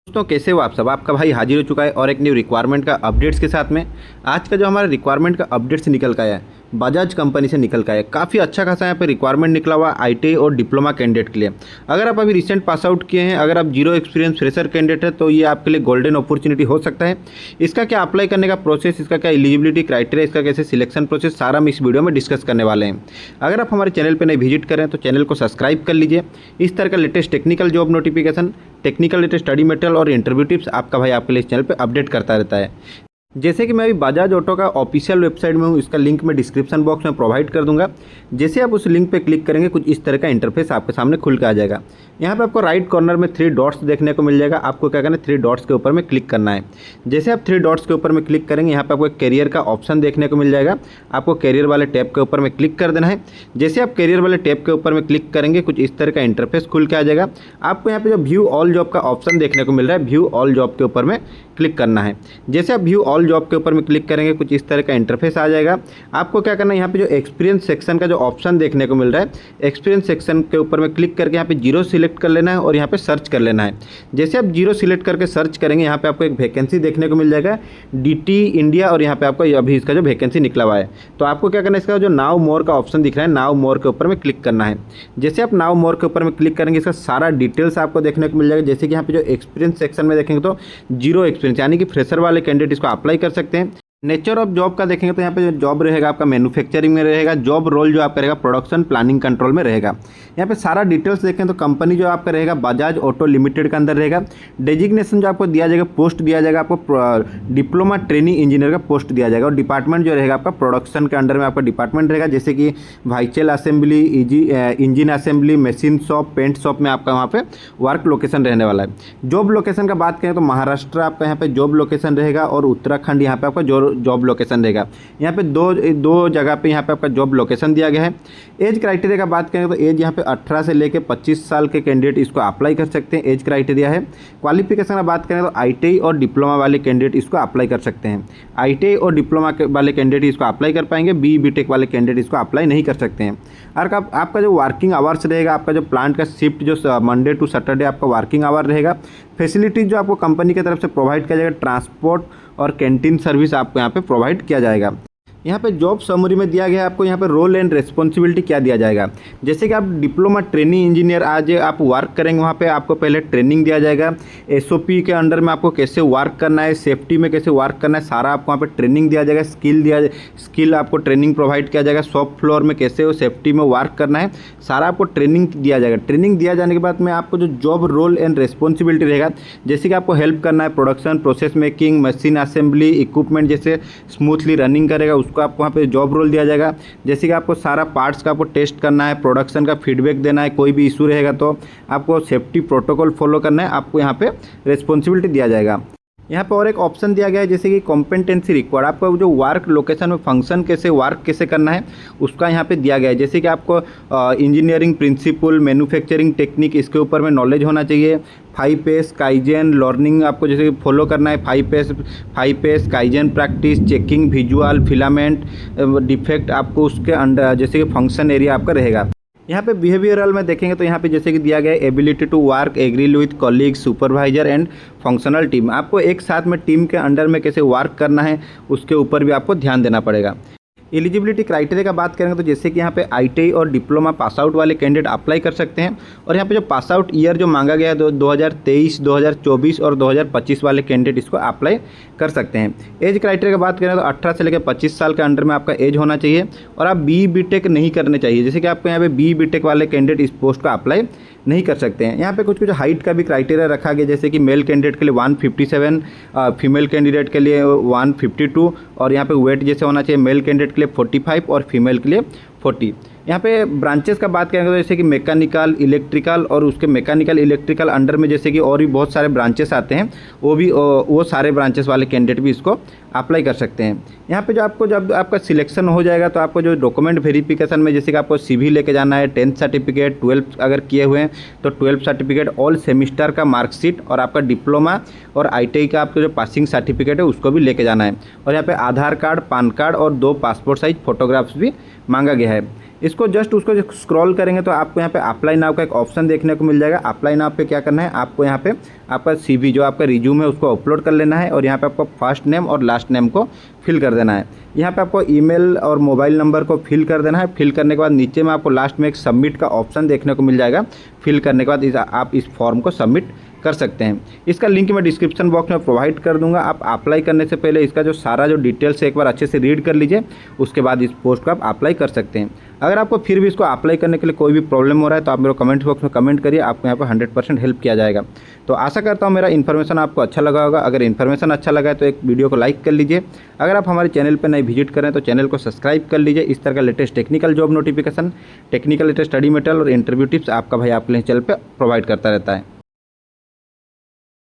दोस्तों कैसे हो आप सब। आपका भाई हाजिर हो चुका है और एक न्यू रिक्वायरमेंट का अपडेट्स के साथ में। आज का जो हमारा रिक्वायरमेंट का अपडेट्स निकल का है बजाज कंपनी से निकल का है। काफ़ी अच्छा खासा यहाँ पे रिक्वायरमेंट निकला हुआ आईटीआई और डिप्लोमा कैंडिडेट के लिए। अगर आप अभी रिसेंट पास आउट किए हैं, अगर आप जीरो एक्सपीरियंस फ्रेशर कैंडिडेट है तो ये आपके लिए गोल्डन अपॉर्चुनिटी हो सकता है। इसका क्या अप्लाई करने का प्रोसेस, इसका क्या एलिजिबिलिटी क्राइटेरिया, इसका कैसे सिलेक्शन प्रोसेस, सारा हम इस वीडियो में डिस्कस करने वाले हैं। अगर आप हमारे चैनल पर नए विजिट करें तो चैनल को सब्सक्राइब कर लीजिए। इस तरह का latest technical job notification, technical latest study material और इंटरव्यू टिप्स आपका भाई आपके लिए इस चैनल पे अपडेट करता रहता है। जैसे कि मैं अभी बजाज ऑटो का ऑफिशियल वेबसाइट में हूँ, इसका लिंक मैं डिस्क्रिप्शन बॉक्स में प्रोवाइड कर दूंगा। जैसे आप उस लिंक पे क्लिक करेंगे कुछ इस तरह का इंटरफेस आपके सामने खुल के आ जाएगा। यहाँ पे आपको राइट कॉर्नर में 3 डॉट्स देखने को मिल जाएगा। आपको क्या करना है, 3 डॉट्स के ऊपर में क्लिक करना है। जैसे आप 3 डॉट्स के ऊपर में क्लिक करेंगे, यहाँ पे आपको एक कैरियर का ऑप्शन देखने को मिल जाएगा। आपको कैरियर वाले टैब के ऊपर में क्लिक कर देना है। जैसे आप कैरियर वाले टैब के ऊपर में क्लिक करेंगे कुछ इस तरह का इंटरफेस खुल के आ जाएगा। आपको यहाँ पे जो व्यू ऑल जॉब का ऑप्शन देखने को मिल रहा है, व्यू ऑल जॉब के ऊपर में क्लिक करना है। जैसे आप व्यू ऑल जॉब के ऊपर में क्लिक करेंगे कुछ इस तरह का इंटरफेस आ जाएगा। आपको क्या करना है, यहाँ पे जो एक्सपीरियंस सेक्शन का जो ऑप्शन देखने को मिल रहा है, एक्सपीरियंस सेक्शन के ऊपर में क्लिक करके यहाँ पे 0 सिलेक्ट कर लेना है और यहाँ पे सर्च कर लेना है। जैसे आप 0 सिलेक्ट करके सर्च करेंगे, यहाँ पे आपको एक वैकेंसी देखने को मिल जाएगा डीटी इंडिया, और यहाँ पे आपको अभी इसका जो वैकेंसी निकला हुआ है। तो आपको क्या करना है, इसका जो नाउ मोर का ऑप्शन दिख रहा है, नाउ मोर के ऊपर में क्लिक करना है। जैसे आप नाउ मोर के ऊपर में क्लिक करेंगे इसका सारा डिटेल्स आपको देखने को मिल जाएगा। जैसे कि यहाँ पे जो एक्सपीरियंस सेक्शन में देखेंगे तो 0 एक्सपीरियंस यानी कि फ्रेशर वाले कैंडिडेट इसको अप्लाई कर सकते हैं। नेचर ऑफ जॉब का देखेंगे तो यहाँ पे जो जॉब रहेगा आपका मैन्युफैक्चरिंग में रहेगा। जॉब रोल जो आपका रहेगा प्रोडक्शन प्लानिंग कंट्रोल में रहेगा। यहाँ पे सारा डिटेल्स देखें तो कंपनी जो आपका रहेगा बजाज ऑटो लिमिटेड के अंदर रहेगा। डेजिग्नेशन जो आपको दिया जाएगा, पोस्ट दिया जाएगा आपको डिप्लोमा ट्रेनिंग इंजीनियर का पोस्ट दिया जाएगा। और डिपार्टमेंट जो रहेगा आपका प्रोडक्शन के अंडर में आपका डिपार्टमेंट रहेगा, जैसे कि vehicle assembly, engine assembly, machine shop, paint shop में आपका वहाँ पे वर्क लोकेशन रहने वाला है। जॉब लोकेशन का बात करें तो महाराष्ट्र आपका यहाँ पे जॉब लोकेशन रहेगा और उत्तराखंड यहाँ पे आपका जॉब लोकेशन रहेगा। यहाँ पे दो जगह पे यहाँ पे आपका जॉब लोकेशन दिया गया है। एज क्राइटेरिया का बात करें तो एज यहाँ पे 18 से लेकर 25 साल के कैंडिडेट इसको अप्लाई कर सकते हैं, एज क्राइटेरिया है। क्वालिफिकेशन का बात करें तो आईटीआई और डिप्लोमा वाले कैंडिडेट इसको अप्लाई कर सकते हैं। आईटीआई और डिप्लोमा वाले कैंडिडेट इसको अप्लाई कर पाएंगे, बीटेक वाले कैंडिडेट इसको अप्लाई नहीं कर सकते हैं। और आपका जो वर्किंग आवर्स रहेगा, आपका जो प्लांट का शिफ्ट जो मंडे टू सैटरडे आपका वर्किंग आवर रहेगा। फैसिलिटीज़ जो आपको कंपनी की तरफ से प्रोवाइड किया जाएगा, ट्रांसपोर्ट और कैंटीन सर्विस आपको यहाँ पे प्रोवाइड किया जाएगा। यहाँ पे जॉब समरी में दिया गया है आपको यहाँ पे रोल एंड रिस्पॉन्सिबिलिटी क्या दिया जाएगा। जैसे कि आप डिप्लोमा ट्रेनिंग इंजीनियर आज आप वर्क करेंगे, वहाँ पे आपको पहले ट्रेनिंग दिया जाएगा। एसओपी के अंडर में आपको कैसे वर्क करना है, सेफ्टी में कैसे वर्क करना है, सारा आपको वहाँ पे ट्रेनिंग दिया जाएगा। स्किल आपको ट्रेनिंग प्रोवाइड किया जाएगा। शॉप फ्लोर में कैसे वो सेफ्टी में वर्क करना है, सारा आपको ट्रेनिंग दिया जाएगा। ट्रेनिंग दिया जाने के बाद में आपको जो जॉब रोल एंड रिस्पॉन्सिबिलिटी रहेगा, जैसे कि आपको हेल्प करना है production process making, machine assembly, equipment जैसे स्मूथली रनिंग करेगा, उसको आपको वहाँ पे जॉब रोल दिया जाएगा। जैसे कि आपको सारा पार्ट्स का आपको टेस्ट करना है, प्रोडक्शन का फीडबैक देना है, कोई भी इशू रहेगा तो आपको सेफ्टी प्रोटोकॉल फॉलो करना है, आपको यहाँ पे रिस्पॉन्सिबिलिटी दिया जाएगा। यहाँ पर और एक ऑप्शन दिया गया है जैसे कि कॉम्पिटेंसी रिक्वायर्ड, आपको जो वर्क लोकेशन में फंक्शन कैसे वर्क कैसे करना है उसका यहाँ पे दिया गया है। जैसे कि आपको इंजीनियरिंग प्रिंसिपल, मैन्युफैक्चरिंग टेक्निक, इसके ऊपर में नॉलेज होना चाहिए। 5S काइजेन लर्निंग आपको जैसे कि फॉलो करना है। 5S kaizen practice, checking visual filament defect आपको उसके अंडर जैसे कि फंक्शन एरिया आपका रहेगा। यहाँ पे बिहेवियरल में देखेंगे तो यहाँ पे जैसे कि दिया गया है ability to work agree with colleagues, supervisor and functional team. आपको एक साथ में टीम के अंडर में कैसे वर्क करना है उसके ऊपर भी आपको ध्यान देना पड़ेगा। एलिजिबिलिटी क्राइटेरिया का बात करेंगे तो जैसे कि यहाँ पे आईटीआई और डिप्लोमा पास आउट वाले कैंडिडेट अप्लाई कर सकते हैं। और यहाँ पे जो पास आउट ईयर जो मांगा गया है 2023, 2024 और 2025 वाले कैंडिडेट इसको अप्लाई कर सकते हैं। एज क्राइटेरिया का बात करें तो 18 से लेकर 25 साल के अंडर में आपका एज होना चाहिए और आप बीटेक नहीं करने चाहिए। जैसे कि आपको यहाँ पे बीटेक वाले कैंडिडेट इस पोस्ट को अप्लाई नहीं कर सकते हैं। यहाँ पे कुछ हाइट का भी क्राइटेरिया रखा गया, जैसे कि मेल कैंडिडेट के लिए 157, फीमेल कैंडिडेट के लिए 152 और यहाँ पे वेट जैसे होना चाहिए मेल कैंडिडेट के लिए 45 और फीमेल के लिए 40। यहाँ पे ब्रांचेस का बात करेंगे तो जैसे कि मैकेनिकल, इलेक्ट्रिकल और उसके मैकेनिकल इलेक्ट्रिकल अंडर में जैसे कि और भी बहुत सारे ब्रांचेस आते हैं, वो सारे ब्रांचेस वाले कैंडिडेट भी इसको अप्लाई कर सकते हैं। यहाँ पे जब आपका सिलेक्शन हो जाएगा तो आपको जो डॉक्यूमेंट वेरिफिकेशन में जैसे कि आपको CV लेके जाना है, 10th सर्टिफिकेट, 12th अगर किए हुए हैं तो 12th सर्टिफिकेट, ऑल सेमिस्टर का मार्कशीट और आपका डिप्लोमा और आईटीआई का आपका जो पासिंग सर्टिफिकेट है उसको भी लेके जाना है। और यहाँ पे आधार कार्ड, पैन कार्ड और 2 पासपोर्ट साइज फोटोग्राफ्स भी मांगा गया है। इसको जस्ट उसको स्क्रॉल करेंगे तो आपको यहाँ पे अप्लाई नाउ का एक ऑप्शन देखने को मिल जाएगा। अप्लाई नाउ पे क्या करना है, आपको यहाँ पे आपका CV जो आपका रिज्यूम है उसको अपलोड कर लेना है और यहाँ पे आपको फर्स्ट नेम और लास्ट नेम को फिल कर देना है। यहाँ पे आपको ईमेल और मोबाइल नंबर को फिल कर देना है। फिल करने के बाद नीचे में आपको लास्ट में एक सबमिट का ऑप्शन देखने को मिल जाएगा। फिल करने के बाद आप इस फॉर्म को सबमिट कर सकते हैं। इसका लिंक मैं डिस्क्रिप्शन बॉक्स में प्रोवाइड कर दूंगा। आप अप्लाई करने से पहले इसका जो सारा जो डिटेल्स है एक बार अच्छे से रीड कर लीजिए, उसके बाद इस पोस्ट को आप अप्लाई कर सकते हैं। अगर आपको फिर भी इसको अप्लाई करने के लिए कोई भी प्रॉब्लम हो रहा है तो आप मेरे कमेंट बॉक्स में कमेंट करिए, आपको यहाँ पर 100% हेल्प किया जाएगा। तो आशा करता हूँ मेरा इन्फॉर्मेशन आपको अच्छा लगा होगा। अगर इन्फॉर्मेशन अच्छा लगा है तो एक वीडियो को लाइक कर लीजिए। अगर आप हमारे चैनल पर नए विजिट करें तो चैनल को सब्सक्राइब कर लीजिए। इस तरह का latest technical job notification, technical latest study material और इंटरव्यू टिप्स आपका भाई आपके लिए चैनल पर प्रोवाइड करता रहता है।